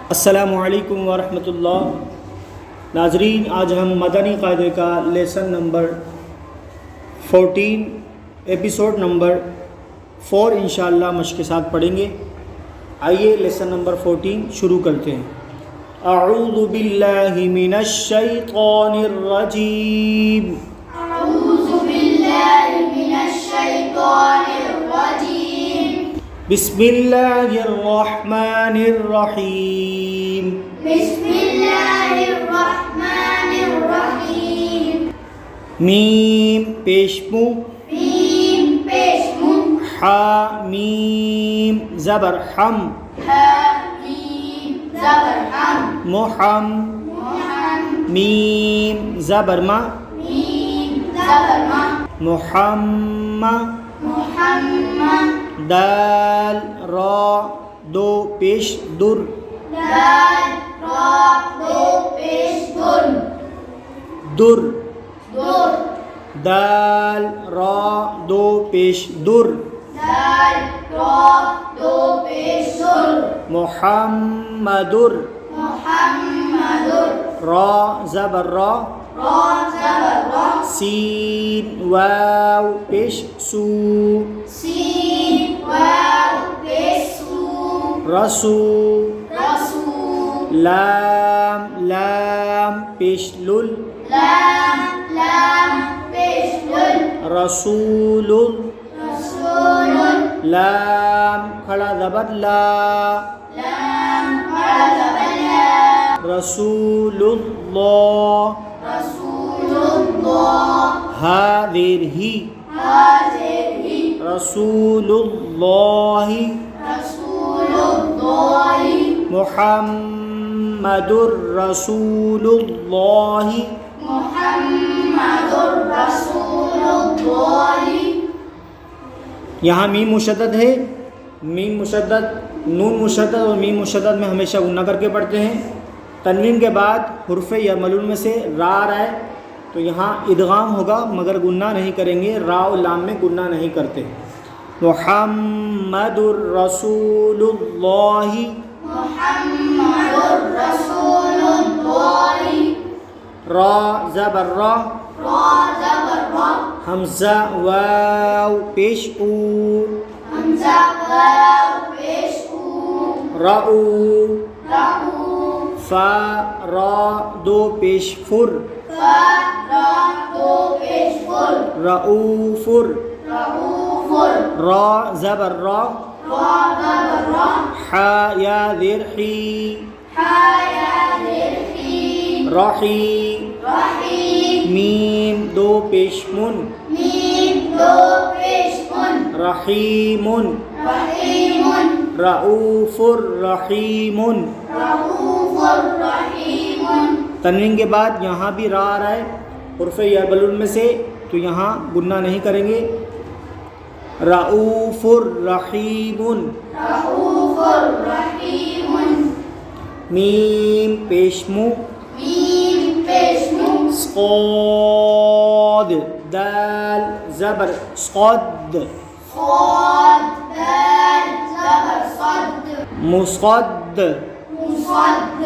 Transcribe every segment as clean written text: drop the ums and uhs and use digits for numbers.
अस्सलामुअलैकुम वरहमतुल्लाह। नाज़रीन, आज हम मदनी क़ायदे का लेसन नंबर 14 एपिसोड नंबर 4 इंशाअल्लाह मश्क़ के साथ पढ़ेंगे। आइए लेसन नंबर 14 शुरू करते हैं। अऊज़ु बिल्लाहि मिनश शैतानिर रजीम। अऊज़ु बिल्लाहि मिनश शैतानिर रजीम। बिस्मिल्लाहिर रहमानिर रहीम। बिस्मिल्लाहिर रहमानिर रहीम। मीम पेश मुँह, मीम पेश मुँह, हा मीम ज़बर हम, हा मीम ज़बर हम, मुहम मुहम मीम ज़बर मा, मीम ज़बर मा, मुहम्मा मुहम्मद दाल रा दो पेश दुर, दाल रा दो पेश दुर, दुर दुर दाल रा दो पेश दुर, दाल रा दो पेश दुर, मुहम्मदुर मुहम्मदुर रा ज़बर रा, रा ज़बर रा, सीन वाव पेश सू, सीन वाव पेश सू, रसू रसू लाम लाम पेश लुल, लाम लाम पेश लुल, रसूलुल रसूलुल लाम खड़ा ज़बर ला, लाम बड़ा ज़बर ला, रसूलुल्लाह रसूलुल्लाह हाज़िर ही, हाज़िर ही, रसूलुल्लाहि रसूलुल्लाहि मुहम्मदुर रसूलुल्लाहि। मुहम्मदुर रसूलुल्लाहि। यहाँ मीम मुशद्दद है, मीम मुशद्दद, नून मुशद्दद और मीम मुशद्दद में हमेशा गुन्ना करके पढ़ते हैं। तनवीन के बाद हुर्फ़े यरमलून में से रा आ रहा है तो यहाँ इदगाम होगा मगर गुन्ना नहीं करेंगे, रा और लाम में गुन्ना नहीं करते। मुहम्मदुर रसूलुल्लाहि, मुहम्मदुर रसूलुल्लाहि, रा ज़बर रा, रा ज़बर रा, हमज़ा वाव पेश ऊ, हमज़ा वाव पेश ऊ, रऊ रऊ फा रा दो पेश फुर, फा रा दो पेश फुर, रऊफुर रऊफुर रा ज़बर रा, रा ज़बर रा, हा या ज़ेर ही, हा या ज़ेर ही, रही रही मीम दो पेश मुन, मीम दो पेश मुन, रहीमुन रहीमुन रऊफुर रहीमुन। रऊफुर रहीमुन। तनवीन के बाद यहाँ भी रा आ रहा है हुर्फ़े यरमलून में से तो यहाँ गुन्ना नहीं करेंगे। रऊफुर रहीमुन, रऊफुर रहीमुन मीम पेश मुँह, मीम पेश मुँह, स्क़ाद दाल ज़बर स्क़ाद, क़ाद दाल ज़बर सद, मुस्क़द मुसद्द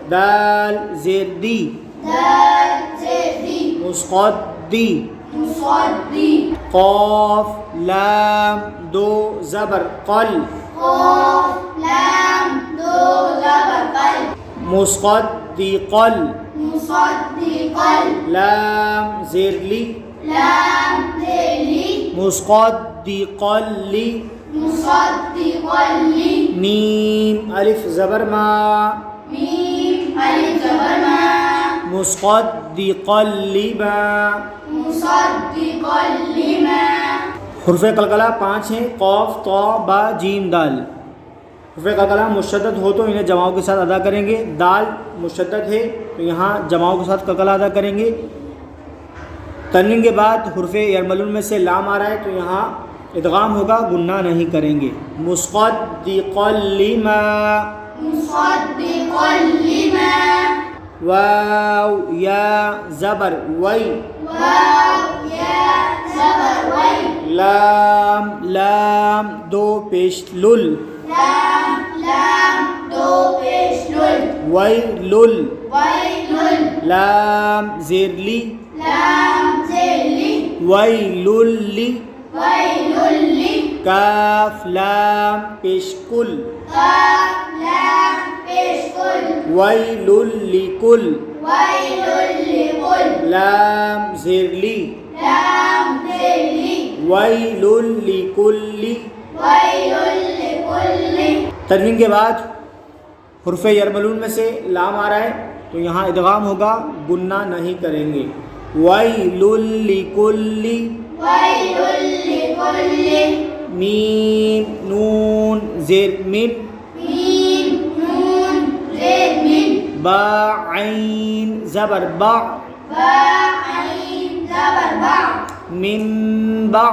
दाल ज़ेर दी, दाल ज़ेदी, मुस्क़द्दी मुसद्दी, क़ाफ लाम दो ज़बर क़ल, क़ाफ लाम दो ज़बर क़ल, मुस्क़द्दिक़ल मुसद्दिक़ल, लाम ज़ेर ली, लाम ज़ेली, मुस्क़द्दिक़ल्ली मुसद्दिक़ल्ली, मीम अलिफ ज़बर मा, मीम अलिफ ज़बर मा, मुस्क़द्दिक़ल्लिमा। मुसद्दिक़ल्लिमा। हुर्फ़े कलकला 5 हैं, क़ाफ ता बा जीम दाल। हुर्फ़े कलकला मुशद्दद हो तो इन्हें जमाओं के साथ अदा करेंगे, दाल मुशद्दद है तो यहाँ जमाओं के साथ कलकला अदा करेंगे। तनवीन के बाद हुर्फ़े यरमलून में से लाम आ रहा है तो यहाँ इदगाम होगा, गुन्ना नहीं करेंगे। मुस्क़द्दिक़ल्लिमा, मुसद्दिक़ल्लिमा, वाव या ज़बर वई, वाव या ज़बर वई, लाम लाम दो पेश लुल, लाम लाम दो पेश लुल, वैलुल वैलुल लाम ज़ेर ली लाम ज़ेर ली वैलुल्ली वैलुल्ली काफ लाम पेशकुल काफ लाम पेश कुल वैलुल्लिकुल वैलुल्लिकुल लाम ज़ेर ली लाम ज़ेर ली वैलुल्लिकुल्ली वैलुल्लिकुल्ली। तनवीन के बाद हुर्फ़ यरमलून में से लाम आ रहा है तो यहाँ इदगाम होगा, गुन्ना नहीं करेंगे। वैलुल्लिकुल्ली वैलुल्लिकुल्ली मीम नून ज़ेर मिन मीम नून ज़ेर मिन बा ऐन ज़बर बा बा ऐन ज़बर बा मिन बा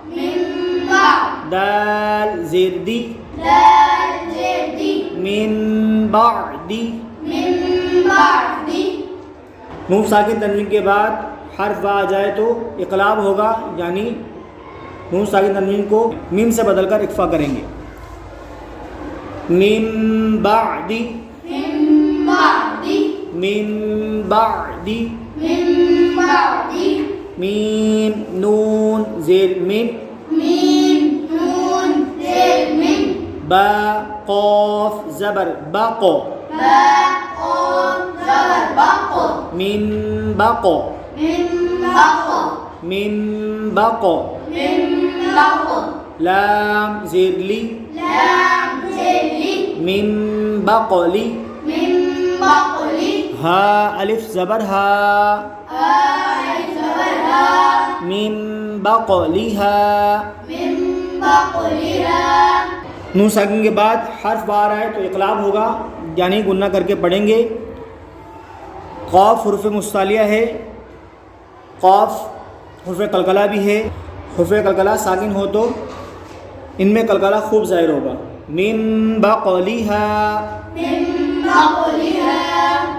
मिन बा दाल ज़ेर दी दाल ज़ेर दी मिन बादी मिन बादी। नून साकिन तनवीन के बाद हर्फ वा आ जाए तो इक़लाब होगा, यानी नून साकिन तनवीन को मीम से बदलकर इख्फा करेंगे। मिन बादी मिन बादी मिन बादी मिन बादी मीम नून ज़ेर मिन मीम नून ज़ेर मिन बा क़ाफ ज़बर बाक़ो बा क़ाफ ज़बर बाक़ो मिन बाक़ो मिन बाक़ो मिन बाक़ो मिन बाक़ो लाम ज़ेर ली लाम ज़ेर ली मिन बाक़ली मिन बाक़ली हा अलिफ ज़बर हा अलिफ ज़बर हा मिन बाक़लिहा मिन बाक़लिहा। नून साकिन के बाद हर्फ आ रहा है तो इक़लाब होगा, यानी गुन्ना करके पढ़ेंगे। क़ाफ हुर्फ़ मुस्तालिया है, क़ाफ हुर्फ़ कलकला भी है। हुर्फ़ कलकला साकिन हो तो इनमें कलकला खूब ज़ाहिर होगा। मिन बाक़लिहा मिन बाक़लिहा